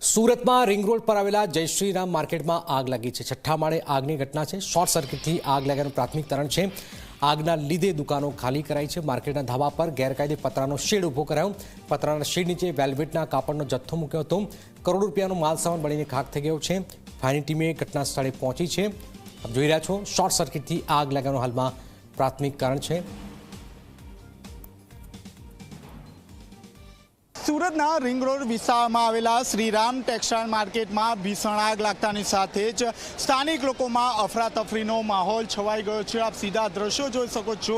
સુરતમાં ring road પર આવેલા જય શ્રીરામ માર્કેટમાં આગ લાગી છે। છઠ્ઠા માળે આગની ઘટના છે। શોર્ટ સર્કિટથી આગ લાગ્યાનું પ્રાથમિક તારણ છે। આગના લીધે દુકાનો ખાલી કરાઈ છે। માર્કેટના ધાબા પર ગેરકાયદે પતરાનો શેડ ઊભો કરાયો। પતરાના શેડ નીચે વેલ્વેટના કાપડનો જથ્થો મૂક્યો હતો। કરોડો રૂપિયાનો માલ સામાન બળીને ખાખ થઈ ગયો છે। ફાયરની ટીમે ઘટના સ્થળે પહોંચી છે। આપ જોઈ રહ્યા છો, શોર્ટ સર્કિટથી આગ લાગ્યાનું હાલમાં પ્રાથમિક કારણ છે। સુરતના રિંગ રોડ વિસ્તારમાં આવેલા શ્રીરામ ટેક્સટાઇલ માર્કેટમાં ભીષણ આગ લાગતાની સાથે જ સ્થાનિક લોકોમાં અફરાતફરીનો માહોલ છવાઈ ગયો છે। આપ સીધા દ્રશ્યો જોઈ શકો છો।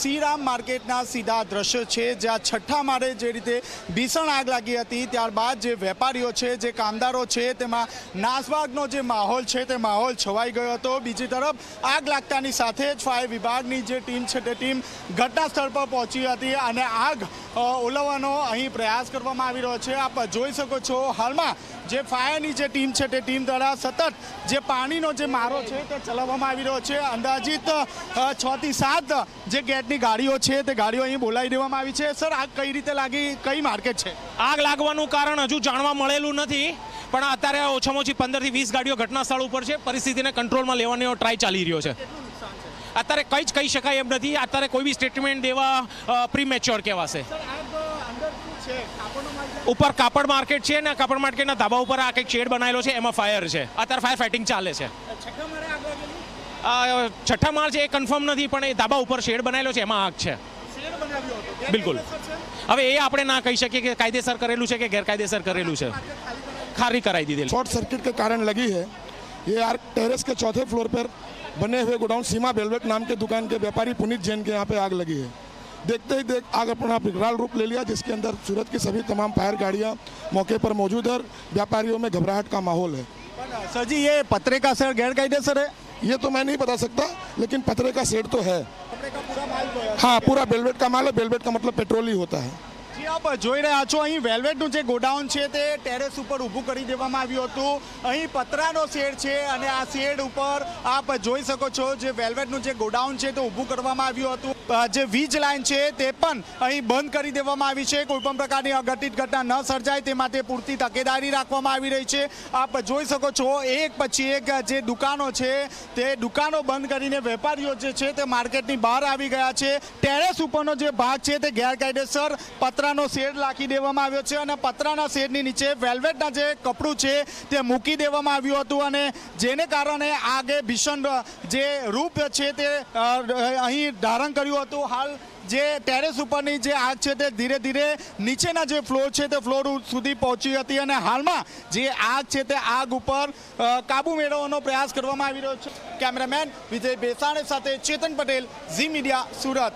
શ્રીરામ માર્કેટના સીધા દ્રશ્યો છે, જ્યાં છઠ્ઠા માળે જે રીતે ભીષણ આગ લાગી હતી, ત્યારબાદ જે વેપારીઓ છે, જે કામદારો છે, તેમાં નાસભાગનો જે માહોલ છે તે માહોલ છવાઈ ગયો હતો। બીજી તરફ આગ લાગતાની સાથે જ ફાયર વિભાગની જે ટીમ છે તે ટીમ ઘટના સ્થળ પર પહોંચી હતી અને આગ ઓલવવાનો અહીં પ્રયાસ કરવામાં આવી રહ્યો છે। આપ જોઈ શકો છો, હાલમાં જે ફાયરની જે ટીમ છે તે ટીમ દ્વારા સતત જે પાણીનો જે મારો છે તે ચલાવવામાં આવી રહ્યો છે। અંદાજિત 6 થી 7 જે ગેટની ગાડીઓ છે તે ગાડીઓ અહીં બોલાવી દેવામાં આવી છે। સર, આગ કઈ રીતે લાગી, કઈ માર્કેટ છે? આગ લાગવાનું કારણ હજુ જાણવા મળેલું નથી, પણ અત્યારે ઓછામાં ઓછી 15 થી 20 ગાડીઓ ઘટના સ્થળ ઉપર છે। પરિસ્થિતિને કંટ્રોલમાં લેવાનો ટ્રાય ચાલી રહ્યો છે। અત્યારે કંઈ જ કહી શકાય એમ નથી। અત્યારે કોઈ બી સ્ટેટમેન્ટ દેવા પ્રીમેચ્યોર કહેવાશે। ઉપર કાપડ માર્કેટ છે ને, કાપડ માર્કેટના ધાબા ઉપર આ કંઈક શેડ બનાવેલો છે, એમાં ફાયર છે। અત્યારે ફાયર ફાઇટિંગ ચાલે છે। છઠ્ઠા માળ છે એ કન્ફર્મ નથી, પણ એ ધાબા ઉપર શેડ બનાવેલો છે, એમાં આગ છે। બિલકુલ। હવે એ આપણે ના કહી શકીએ કે કાયદેસર કરેલું છે કે ગેરકાયદેસર કરેલું છે। ખાલી કરાવી દીધેલી। शॉर्ट सर्किट के कारण लगी है। ये यार टेरेस के चौथे फ्लोर पर बने हुए गोडाउन सीमा वेलवेट नाम के दुकान के व्यापारी पुनीत जैन के यहाँ पे आग लगी है। देखते ही देख आग अपना विकराल रूप ले लिया, जिसके अंदर सूरत की सभी तमाम फायर गाड़ियाँ मौके पर मौजूद है और व्यापारियों में घबराहट का माहौल है। सर जी, ये पतरे का शेड गैरकायदेसर है? ये तो मैं नहीं बता सकता, लेकिन पतरे का शेड तो है। हाँ, पूरा वेलवेट का माल है। वेलवेट का मतलब पेट्रोल ही होता है। જી, આપ જોઈ રહ્યા છો, અહીં વેલ્વેટનું જે ગોડાઉન છે તે ટેરેસ ઉપર ઊભું કરી દેવામાં આવ્યું હતું। અહીં પતરાનો શેડ છે અને આ શેડ ઉપર આપ જોઈ શકો છો, જે વેલ્વેટનું જે ગોડાઉન છે તે ઊભું કરવામાં આવ્યું હતું। જે વીજ લાઇન છે તે પણ અહીં બંધ કરી દેવામાં આવી છે। કોઈપણ પ્રકારની અઘટિત ઘટના ન સર્જાય તે માટે પૂરતી તકેદારી રાખવામાં આવી રહી છે। આપ જોઈ શકો છો, એક પછી એક જે દુકાનો છે તે દુકાનો બંધ કરીને વેપારીઓ જે છે તે માર્કેટની બહાર આવી ગયા છે। ટેરેસ ઉપરનો જે ભાગ છે તે ગેરકાયદેસર પતરાનો શેડ રાખી દેવામાં આવ્યો છે અને પતરાના શેડની નીચે વેલ્વેટના જે કપડું છે તે મૂકી દેવામાં આવ્યું હતું અને જેને કારણે આગે ભીષણ જે રૂપ છે તે અહીં ધારણ કર્યું હતું। હાલ જે ટેરેસ ઉપરની જે આગ છે તે ધીરે ધીરે નીચેના જે ફ્લોર છે તે ફ્લોર સુધી પહોંચી હતી અને હાલમાં જે આગ છે તે આગ ઉપર કાબુ મેળવવાનો પ્રયાસ કરવામાં આવી રહ્યો છે। કેમેરામેન વિજય બેસાણે સાથે ચેતન પટેલ, ઝી મીડિયા, સુરત।